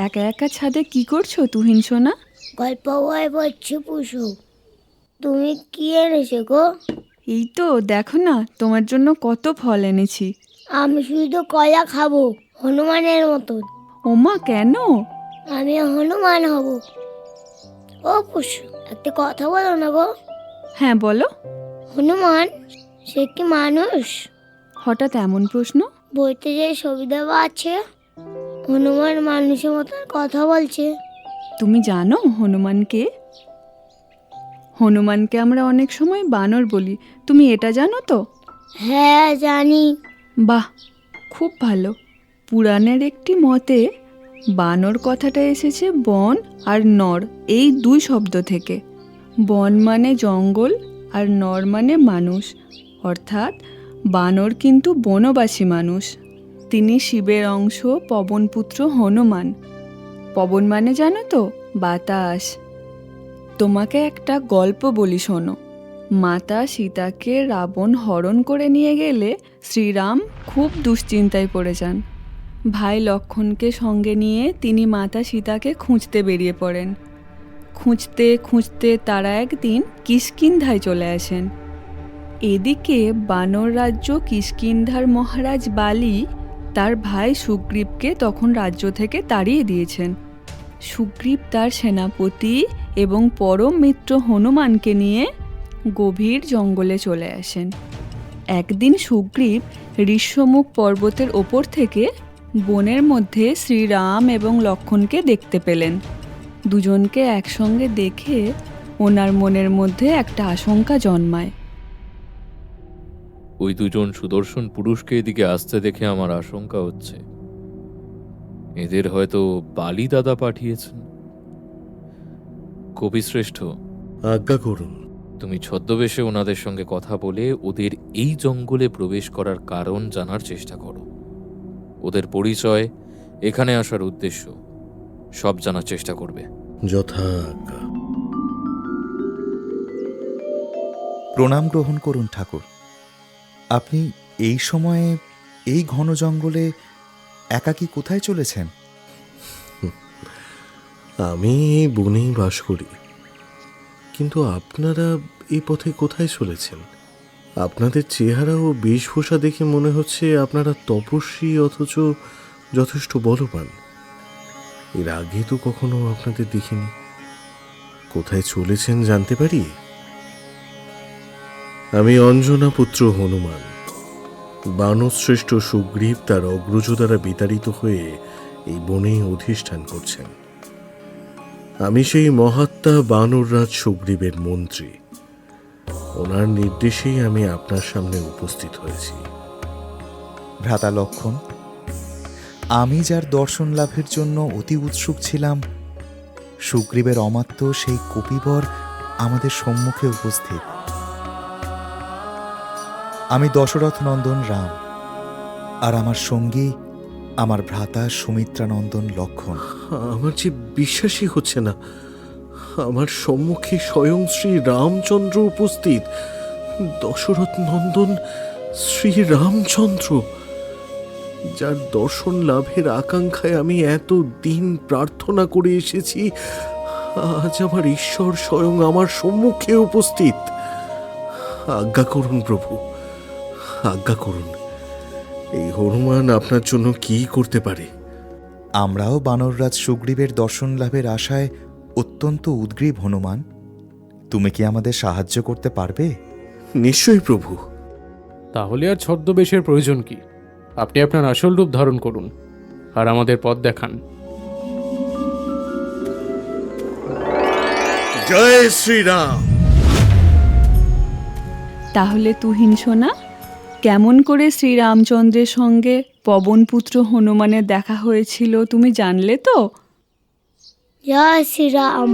একা একা ছাদে কি করছো তুহিন সোনা? গল্প বই পড়ছি পুষু। তুমি কি এনেছো গো? এই তো দেখো না, তোমার জন্য কত ফল এনেছি। আমি শুধু কলা খাবো, হনুমানের মতন। ওমা, কেন? আমি হনুমান হব। ও পুষু, একটা কথা বলো না গো। হ্যাঁ বলো। হনুমান সে কি মানুষ? হঠাৎ এমন প্রশ্ন? বইতে যে ছবি দেওয়া আছে, হনুমান মানুষের মতন কথা বলছে। তুমি জানো হনুমানকে? হনুমানকে আমরা অনেক সময় বানর বলি, তুমি এটা জানো তো? হ্যাঁ জানি। বাহ, খুব ভালো। পুরাণের একটি মতে বানর কথাটা এসেছে বন আর নর এই দুই শব্দ থেকে। বন মানে জঙ্গল আর নর মানে মানুষ, অর্থাৎ বানর কিন্তু বনবাসী মানুষ। তিনি শিবের অংশ পবনপুত্র হনুমান। পবন মানে জানো তো, বাতাস। তোমাকে একটা গল্প বলি শোনো। মাতা সীতাকে রাবণ হরণ করে নিয়ে গেলে শ্রীরাম খুব দুশ্চিন্তায় পড়ে যান। ভাই লক্ষ্মণকে সঙ্গে নিয়ে তিনি মাতা সীতাকে খুঁজতে বেরিয়ে পড়েন। খুঁজতে খুঁজতে তারা একদিন কিষ্কিন্ধায় চলে আসেন। এদিকে বানর রাজ্য কিষ্কিন্ধার মহারাজ বালি তার ভাই সুগ্রীবকে তখন রাজ্য থেকে তাড়িয়ে দিয়েছেন। সুগ্রীব তার সেনাপতি এবং পরম মিত্র হনুমানকে নিয়ে গভীর জঙ্গলে চলে আসেন। একদিন সুগ্রীব ঋষ্যমুখ পর্বতের ওপর থেকে বনের মধ্যে শ্রীরাম এবং লক্ষ্মণকে দেখতে পেলেন। দুজনকে একসঙ্গে দেখে ওনার মনের মধ্যে একটা আশঙ্কা জন্মায়। ওই দুজন সুদর্শন পুরুষকে এদিকে আসতে দেখে আমার আশঙ্কা হচ্ছে এদের হয়তো বালি দাদা পাঠিয়েছেন। কবিশ্রেষ্ঠ, আজ্ঞা করুন। তুমি ছদ্মবেশে ওনাদের সঙ্গে কথা বলে ওদের এই জঙ্গলে প্রবেশ করার কারণ জানার চেষ্টা করো। ওদের পরিচয়, এখানে আসার উদ্দেশ্য সব জানার চেষ্টা করবে। যথা আজ্ঞা। প্রণাম গ্রহণ করুন ঠাকুর। আপনি এই সময়ে এই ঘন জঙ্গলে একাকী কোথায় চলেছেন? আমি এই বনেই বাস করি, কিন্তু আপনারা এই পথে কোথায় চলেছেন? আপনাদের চেহারা ও বেশভূষা দেখে মনে হচ্ছে আপনারা তপস্বী, অথচ যথেষ্ট বলবান। এর আগে তো কখনো আপনাদের দেখিনি। কোথায় চলেছেন জানতে পারি? আমি অঞ্জনা পুত্র হনুমান। বানশ্রেষ্ঠ সুগ্রীব তার অগ্রজ দ্বারা বিতাড়িত হয়ে এই বনে অধিষ্ঠান করছেন। আমি সেই মহাত্মা বানররাজ সুগ্রীবের মন্ত্রী। ওনার নির্দেশেই আমি আপনার সামনে উপস্থিত হয়েছি। ভ্রাতা লক্ষণ, আমি যার দর্শন লাভের জন্য অতি উৎসুক ছিলাম, সুগ্রীবের অমাত্য সেই কপিবর আমাদের সম্মুখে উপস্থিত। আমি দশরথ নন্দন রাম, আর আমার সঙ্গী আমার ভ্রাতা সুমিত্রানন্দন লক্ষণ। আমার যে বিশ্বাসই হচ্ছে না, আমার সম্মুখে স্বয়ং শ্রী রামচন্দ্র উপস্থিত। দশরথ নন্দন শ্রী রামচন্দ্র, যার দর্শন লাভের আকাঙ্ক্ষায় আমি এত দিন প্রার্থনা করে এসেছি, আজ আমার ঈশ্বর স্বয়ং আমার সম্মুখে উপস্থিত। আজ্ঞা করুন প্রভু, আজ্ঞা করুন। এই হনুমান আপনার জন্য কি করতে পারে? আমরাও বানররাজ সুগ্রীবের দর্শন লাভের আশায় অত্যন্ত উদ্গ্রীব হনুমান। তুমি কি আমাদের সাহায্য করতে পারবে? নিশ্চয়ই প্রভু। তাহলে আর ছদ্মবেশের প্রয়োজন কি? আপনি আপনার আসল রূপ ধারণ করুন আর আমাদের পথ দেখান। জয় শ্রীরাম। তাহলে তুহিন সোনা, কেমন করে শ্রীরামচন্দ্রের সঙ্গে পবনপুত্র হনুমানের দেখা হয়েছিল তুমি জানলে তো? জয় শ্রীরাম।